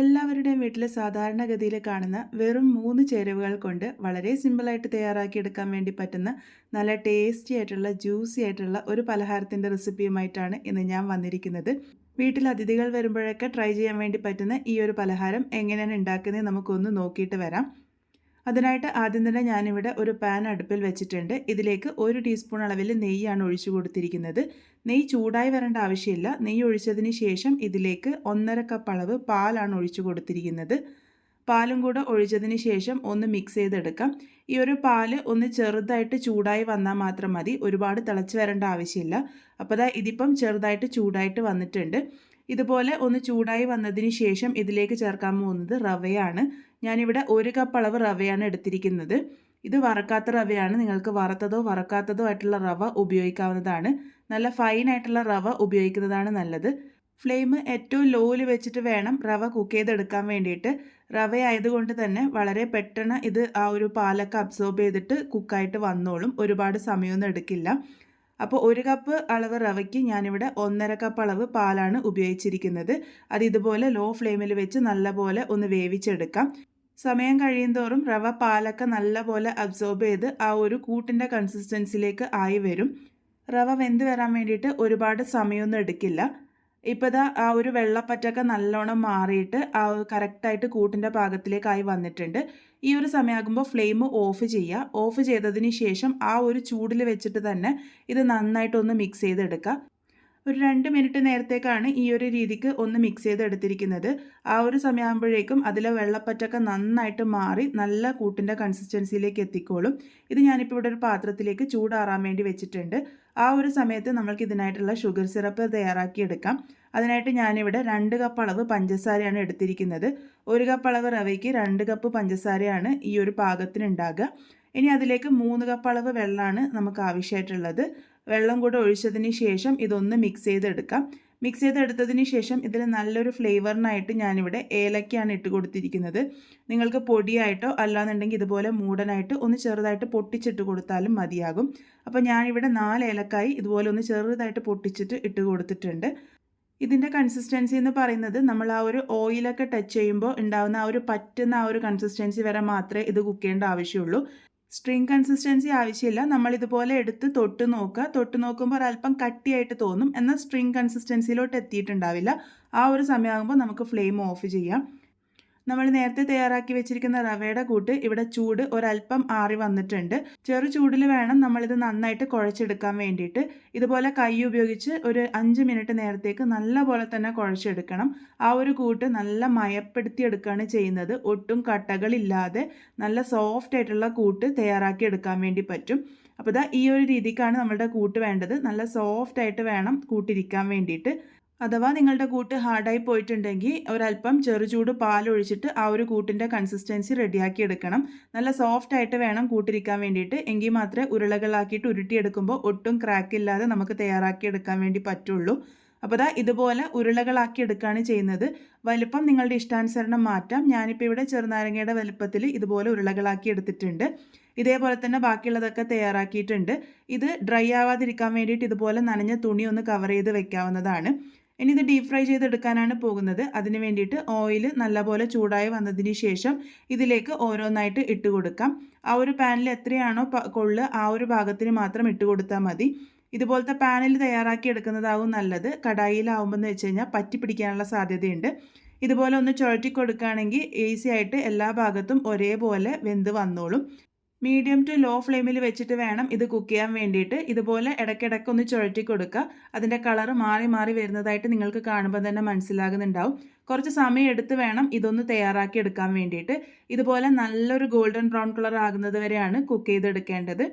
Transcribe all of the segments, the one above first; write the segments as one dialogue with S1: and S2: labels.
S1: എല്ലാവരുടെയും വീട്ടിൽ സാധാരണഗതിയിൽ കാണുന്ന വെറും 3 ചേരുവകൾ കൊണ്ട് വളരെ സിമ്പിളായിട്ട് തയ്യാറാക്കിയെടുക്കാൻ വേണ്ടി പറ്റുന്ന നല്ല ടേസ്റ്റി ആയിട്ടുള്ള ജ്യൂസി ആയിട്ടുള്ള ഒരു പലഹാരത്തിൻ്റെ റെസിപ്പിയുമായിട്ടാണ് ഇന്ന് ഞാൻ വന്നിരിക്കുന്നത്. വീട്ടിൽ അതിഥികൾ വരുമ്പോഴൊക്കെ ട്രൈ ചെയ്യാൻ വേണ്ടി പറ്റുന്ന ഈ ഒരു പലഹാരം എങ്ങനെയാണ് ഉണ്ടാക്കുന്നത് നമുക്കൊന്ന് നോക്കിയിട്ട് വരാം. അതിനായിട്ട് ആദ്യം തന്നെ ഞാനിവിടെ ഒരു പാൻ അടുപ്പിൽ വെച്ചിട്ടുണ്ട്. ഇതിലേക്ക് 1 ടീസ്പൂൺ അളവിൽ നെയ്യാണ് ഒഴിച്ചു കൊടുത്തിരിക്കുന്നത്. നെയ്യ് ചൂടായി വരേണ്ട ആവശ്യമില്ല. നെയ്യ് ഒഴിച്ചതിന് ശേഷം ഇതിലേക്ക് 1.5 കപ്പ് അളവ് പാലാണ് ഒഴിച്ചു കൊടുത്തിരിക്കുന്നത്. പാലും കൂടെ ഒഴിച്ചതിന് ശേഷം ഒന്ന് മിക്സ് ചെയ്തെടുക്കാം. ഈ ഒരു പാല് ഒന്ന് ചെറുതായിട്ട് ചൂടായി വന്നാൽ മാത്രം മതി. ഒരുപാട് തിളച്ച് വരേണ്ട ആവശ്യമില്ല. അപ്പോൾ ദാ ഇതിപ്പം ചെറുതായിട്ട് ചൂടായിട്ട് വന്നിട്ടുണ്ട്. ഇതുപോലെ ഒന്ന് ചൂടായി വന്നതിന് ശേഷം ഇതിലേക്ക് ചേർക്കാൻ പോകുന്നത് റവയാണ്. ഞാനിവിടെ 1 കപ്പ് അളവ് റവയാണ് എടുത്തിരിക്കുന്നത്. ഇത് വറക്കാത്ത റവയാണ്. നിങ്ങൾക്ക് വറുത്തതോ വറക്കാത്തതോ ആയിട്ടുള്ള റവ ഉപയോഗിക്കാവുന്നതാണ്. നല്ല ഫൈനായിട്ടുള്ള റവ ഉപയോഗിക്കുന്നതാണ് നല്ലത്. ഫ്ലെയിം ഏറ്റവും ലോയിൽ വെച്ചിട്ട് വേണം റവ കുക്ക് ചെയ്തെടുക്കാൻ വേണ്ടിയിട്ട്. റവ ആയതുകൊണ്ട് തന്നെ വളരെ പെട്ടെന്ന് ഇത് ആ ഒരു പാലൊക്കെ അബ്സോർബ് ചെയ്തിട്ട് കുക്കായിട്ട് വന്നോളും. ഒരുപാട് സമയമൊന്നും എടുക്കില്ല. അപ്പോൾ 1 കപ്പ് അളവ് റവയ്ക്ക് ഞാനിവിടെ 1.5 കപ്പ് അളവ് പാലാണ് ഉപയോഗിച്ചിരിക്കുന്നത്. അത് ഇതുപോലെ ലോ ഫ്ലെയിമിൽ വെച്ച് നല്ലപോലെ ഒന്ന് വേവിച്ചെടുക്കാം. സമയം കഴിയുന്തോറും റവ പാലൊക്കെ നല്ലപോലെ അബ്സോർബ് ചെയ്ത് ആ ഒരു കൂട്ടിൻ്റെ കൺസിസ്റ്റൻസിയിലേക്ക് ആയി വരും. റവ വെന്ത് വരാൻ വേണ്ടിയിട്ട് ഒരുപാട് സമയമൊന്നും എടുക്കില്ല. ഇപ്പോൾ ദാ ആ ഒരു വെള്ളപ്പറ്റൊക്കെ നല്ലോണം മാറിയിട്ട് ആ കറക്റ്റായിട്ട് കൂട്ടിൻ്റെ പാകത്തിലേക്കായി വന്നിട്ടുണ്ട്. ഈ ഒരു സമയമാകുമ്പോൾ ഫ്ലെയിം ഓഫ് ചെയ്യുക. ഓഫ് ചെയ്തതിന് ശേഷം ആ ഒരു ചൂടിൽ വെച്ചിട്ട് തന്നെ ഇത് നന്നായിട്ടൊന്ന് മിക്സ് ചെയ്തെടുക്കുക. ഒരു 2 മിനിറ്റ് നേരത്തേക്കാണ് ഈ ഒരു രീതിക്ക് ഒന്ന് മിക്സ് ചെയ്തെടുത്തിരിക്കുന്നത്. ആ ഒരു സമയമാകുമ്പോഴേക്കും അതിലെ വെള്ളപ്പറ്റൊക്കെ നന്നായിട്ട് മാറി നല്ല കൂട്ടിൻ്റെ കൺസിസ്റ്റൻസിയിലേക്ക് എത്തിക്കോളും. ഇത് ഞാനിപ്പോൾ ഇവിടെ ഒരു പാത്രത്തിലേക്ക് ചൂടാറാൻ വേണ്ടി വെച്ചിട്ടുണ്ട്. ആ ഒരു സമയത്ത് നമ്മൾക്ക് ഇതിനായിട്ടുള്ള ഷുഗർ സിറപ്പ് തയ്യാറാക്കിയെടുക്കാം. അതിനായിട്ട് ഞാനിവിടെ 2 കപ്പ് അളവ് പഞ്ചസാരയാണ് എടുത്തിരിക്കുന്നത്. 1 കപ്പ് അളവ് റവയ്ക്ക് 2 കപ്പ് പഞ്ചസാരയാണ് ഈ ഒരു പാകത്തിനുണ്ടാകുക. ഇനി അതിലേക്ക് 3 കപ്പ് അളവ് വെള്ളമാണ് നമുക്ക് ആവശ്യമായിട്ടുള്ളത്. വെള്ളം കൂടെ ഒഴിച്ചതിന് ശേഷം ഇതൊന്ന് മിക്സ് ചെയ്തെടുക്കാം. മിക്സ് ചെയ്തെടുത്തതിന് ശേഷം ഇതിൽ നല്ലൊരു ഫ്ലേവറിനായിട്ട് ഞാനിവിടെ ഏലക്കയാണ് ഇട്ട് കൊടുത്തിരിക്കുന്നത്. നിങ്ങൾക്ക് പൊടിയായിട്ടോ അല്ലാന്നുണ്ടെങ്കിൽ ഇതുപോലെ മൂടനായിട്ട് ഒന്ന് ചെറുതായിട്ട് പൊട്ടിച്ചിട്ട് കൊടുത്താലും മതിയാകും. അപ്പോൾ ഞാനിവിടെ 4 ഏലക്കായി ഇതുപോലെ ഒന്ന് ചെറുതായിട്ട് പൊട്ടിച്ചിട്ട് ഇട്ട് കൊടുത്തിട്ടുണ്ട്. ഇതിൻ്റെ കൺസിസ്റ്റൻസി എന്ന് പറയുന്നത് നമ്മൾ ആ ഒരു ഓയിലൊക്കെ ടച്ച് ചെയ്യുമ്പോൾ ഉണ്ടാകുന്ന ആ ഒരു പറ്റുന്ന ആ ഒരു കൺസിസ്റ്റൻസി വരെ മാത്രമേ ഇത് കുക്ക് ചെയ്യേണ്ട ആവശ്യമുള്ളൂ. സ്ട്രിങ് കൺസിസ്റ്റൻസി ആവശ്യമില്ല. നമ്മളിതുപോലെ എടുത്ത് തൊട്ട് നോക്കുക. തൊട്ട് നോക്കുമ്പോൾ ഒരല്പം കട്ടിയായിട്ട് തോന്നും. എന്നാൽ സ്ട്രിങ് കൺസിസ്റ്റൻസിയിലോട്ട് എത്തിയിട്ടുണ്ടാവില്ല. ആ ഒരു സമയമാകുമ്പോൾ നമുക്ക് ഫ്ലെയിം ഓഫ് ചെയ്യാം. നമ്മൾ നേരത്തെ തയ്യാറാക്കി വെച്ചിരിക്കുന്ന റവയുടെ കൂട്ട് ഇവിടെ ചൂട് ഒരല്പം ആറി വന്നിട്ടുണ്ട്. ചെറു ചൂടിൽ വേണം നമ്മളിത് നന്നായിട്ട് കുഴച്ചെടുക്കാൻ വേണ്ടിയിട്ട്. ഇതുപോലെ കൈ ഉപയോഗിച്ച് ഒരു 5 മിനിറ്റ് നേരത്തേക്ക് നല്ല പോലെ തന്നെ കുഴച്ചെടുക്കണം. ആ ഒരു കൂട്ട് നല്ല മയപ്പെടുത്തിയെടുക്കുകയാണ് ചെയ്യുന്നത്. ഒട്ടും കട്ടകളില്ലാതെ നല്ല സോഫ്റ്റ് ആയിട്ടുള്ള കൂട്ട് തയ്യാറാക്കി എടുക്കാൻ വേണ്ടി പറ്റും. അപ്പോൾ ദാ ഈ ഒരു രീതിക്കാണ് നമ്മളുടെ കൂട്ട് വേണ്ടത്. നല്ല സോഫ്റ്റ് ആയിട്ട് വേണം കൂട്ടിരിക്കാൻ വേണ്ടിയിട്ട്. അഥവാ നിങ്ങളുടെ കൂട്ട് ഹാർഡായി പോയിട്ടുണ്ടെങ്കിൽ ഒരല്പം ചെറുചൂട് പാലൊഴിച്ചിട്ട് ആ ഒരു കൂട്ടിൻ്റെ കൺസിസ്റ്റൻസി റെഡിയാക്കി എടുക്കണം. നല്ല സോഫ്റ്റ് ആയിട്ട് വേണം കൂട്ടിരിക്കാൻ വേണ്ടിയിട്ട്. എങ്കിൽ മാത്രമേ ഉരുളകളാക്കിയിട്ട് ഉരുട്ടിയെടുക്കുമ്പോൾ ഒട്ടും ക്രാക്ക് ഇല്ലാതെ നമുക്ക് തയ്യാറാക്കി എടുക്കാൻ വേണ്ടി പറ്റുള്ളൂ. അപ്പോൾ ദാ ഇതുപോലെ ഉരുളകളാക്കി എടുക്കുകയാണ് ചെയ്യുന്നത്. വലുപ്പം നിങ്ങളുടെ ഇഷ്ടാനുസരണം മാറ്റാം. ഞാനിപ്പോൾ ഇവിടെ ചെറുനാരങ്ങയുടെ വലുപ്പത്തിൽ ഇതുപോലെ ഉരുളകളാക്കി എടുത്തിട്ടുണ്ട്. ഇതേപോലെ തന്നെ ബാക്കിയുള്ളതൊക്കെ തയ്യാറാക്കിയിട്ടുണ്ട്. ഇത് ഡ്രൈ ആവാതിരിക്കാൻ വേണ്ടിയിട്ട് ഇതുപോലെ നനഞ്ഞ തുണി ഒന്ന് കവർ ചെയ്ത് വെക്കാവുന്നതാണ്. ഇനി ഇത് ഡീപ് ഫ്രൈ ചെയ്തെടുക്കാനാണ് പോകുന്നത്. അതിന് വേണ്ടിയിട്ട് ഓയിൽ നല്ലപോലെ ചൂടായി വന്നതിന് ശേഷം ഇതിലേക്ക് ഓരോന്നായിട്ട് ഇട്ട് കൊടുക്കാം. ആ ഒരു പാനിൽ എത്രയാണോ കൊള്ളുക ആ ഒരു ഭാഗത്തിന് മാത്രം ഇട്ട് കൊടുത്താൽ മതി. ഇതുപോലത്തെ പാനിൽ തയ്യാറാക്കി എടുക്കുന്നതാവും നല്ലത്. കടായിലാവുമ്പോൾ എന്ന് വെച്ച് കഴിഞ്ഞാൽ പറ്റി പിടിക്കാനുള്ള സാധ്യതയുണ്ട്. ഇതുപോലെ ഒന്ന് ചുഴറ്റി കൊടുക്കുകയാണെങ്കിൽ ഈസി ആയിട്ട് എല്ലാ ഭാഗത്തും ഒരേപോലെ വെന്ത് വന്നോളും. മീഡിയം ടു ലോ ഫ്ലെയിമിൽ വെച്ചിട്ട് വേണം ഇത് കുക്ക് ചെയ്യാൻ വേണ്ടിയിട്ട്. ഇതുപോലെ ഇടയ്ക്കിടയ്ക്ക് ഒന്ന് ചുഴറ്റി കൊടുക്കുക. അതിൻ്റെ കളർ മാറി മാറി വരുന്നതായിട്ട് നിങ്ങൾക്ക് കാണുമ്പോൾ തന്നെ മനസ്സിലാകുന്നുണ്ടാവും. കുറച്ച് സമയം എടുത്ത് വേണം ഇതൊന്ന് തയ്യാറാക്കി എടുക്കാൻ വേണ്ടിയിട്ട്. ഇതുപോലെ നല്ലൊരു ഗോൾഡൻ ബ്രൗൺ കളർ ആകുന്നത് വരെയാണ് കുക്ക് ചെയ്തെടുക്കേണ്ടത്.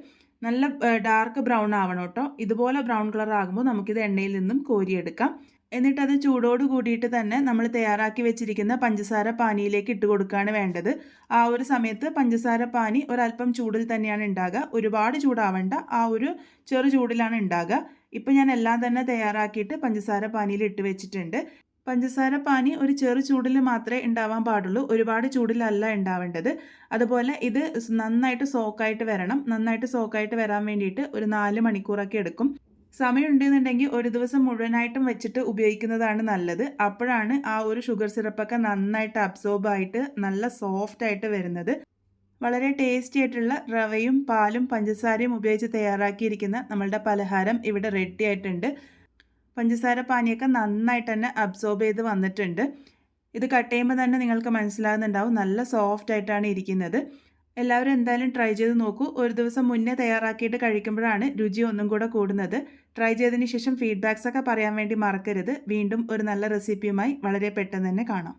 S1: നല്ല ഡാർക്ക് ബ്രൗൺ ആവണം കേട്ടോ. ഇതുപോലെ ബ്രൗൺ കളർ ആകുമ്പോൾ നമുക്കിത് എണ്ണയിൽ നിന്നും കോരിയെടുക്കാം. എന്നിട്ട് അത് ചൂടോട് കൂടിയിട്ട് തന്നെ നമ്മൾ തയ്യാറാക്കി വെച്ചിരിക്കുന്ന പഞ്ചസാര പാനിയിലേക്ക് ഇട്ട് കൊടുക്കുകയാണ് വേണ്ടത്. ആ ഒരു സമയത്ത് പഞ്ചസാര പാനി ഒരല്പം ചൂടിൽ തന്നെയാണ് ഉണ്ടാകുക. ഒരുപാട് ചൂടാവണ്ട. ആ ഒരു ചെറു ചൂടിലാണ് ഉണ്ടാകുക. ഇപ്പം ഞാൻ എല്ലാം തന്നെ തയ്യാറാക്കിയിട്ട് പഞ്ചസാര പാനിയിൽ ഇട്ട് വെച്ചിട്ടുണ്ട്. പഞ്ചസാര പാനി ഒരു ചെറു ചൂടിൽ മാത്രമേ ഉണ്ടാവാൻ പാടുള്ളൂ. ഒരുപാട് ചൂടിലല്ല ഉണ്ടാവേണ്ടത്. അതുപോലെ ഇത് നന്നായിട്ട് സോക്കായിട്ട് വരണം. നന്നായിട്ട് സോക്കായിട്ട് വരാൻ വേണ്ടിയിട്ട് ഒരു 4 മണിക്കൂറൊക്കെ എടുക്കും. സമയമുണ്ടെന്നുണ്ടെങ്കിൽ ഒരു ദിവസം മുഴുവനായിട്ടും വെച്ചിട്ട് ഉപയോഗിക്കുന്നതാണ് നല്ലത്. അപ്പോഴാണ് ആ ഒരു ഷുഗർ സിറപ്പൊക്കെ നന്നായിട്ട് അബ്സോർബ് ആയിട്ട് നല്ല സോഫ്റ്റ് ആയിട്ട് വരുന്നത്. വളരെ ടേസ്റ്റി ആയിട്ടുള്ള റവയും പാലും പഞ്ചസാരയും ഉപയോഗിച്ച് തയ്യാറാക്കിയിരിക്കുന്ന നമ്മളുടെ പലഹാരം ഇവിടെ റെഡി ആയിട്ടുണ്ട്. പഞ്ചസാര പാനിയൊക്കെ നന്നായിട്ട് തന്നെ അബ്സോർബ് ചെയ്ത് വന്നിട്ടുണ്ട്. ഇത് കട്ട് ചെയ്യുമ്പോൾ തന്നെ നിങ്ങൾക്ക് മനസ്സിലാകുന്നുണ്ടാവും നല്ല സോഫ്റ്റ് ആയിട്ടാണ് ഇരിക്കുന്നത്. എല്ലാവരും എന്തായാലും ട്രൈ ചെയ്ത് നോക്കൂ. ഒരു ദിവസം മുന്നേ തയ്യാറാക്കിയിട്ട് കഴിക്കുമ്പോഴാണ് രുചി ഒന്നും കൂടെ കൂടുന്നത്. ട്രൈ ചെയ്തതിന് ശേഷം ഫീഡ്ബാക്സ് ഒക്കെ പറയാൻ വേണ്ടി മറക്കരുത്. വീണ്ടും ഒരു നല്ല റെസിപ്പിയുമായി വളരെ പെട്ടെന്ന് തന്നെ കാണാം.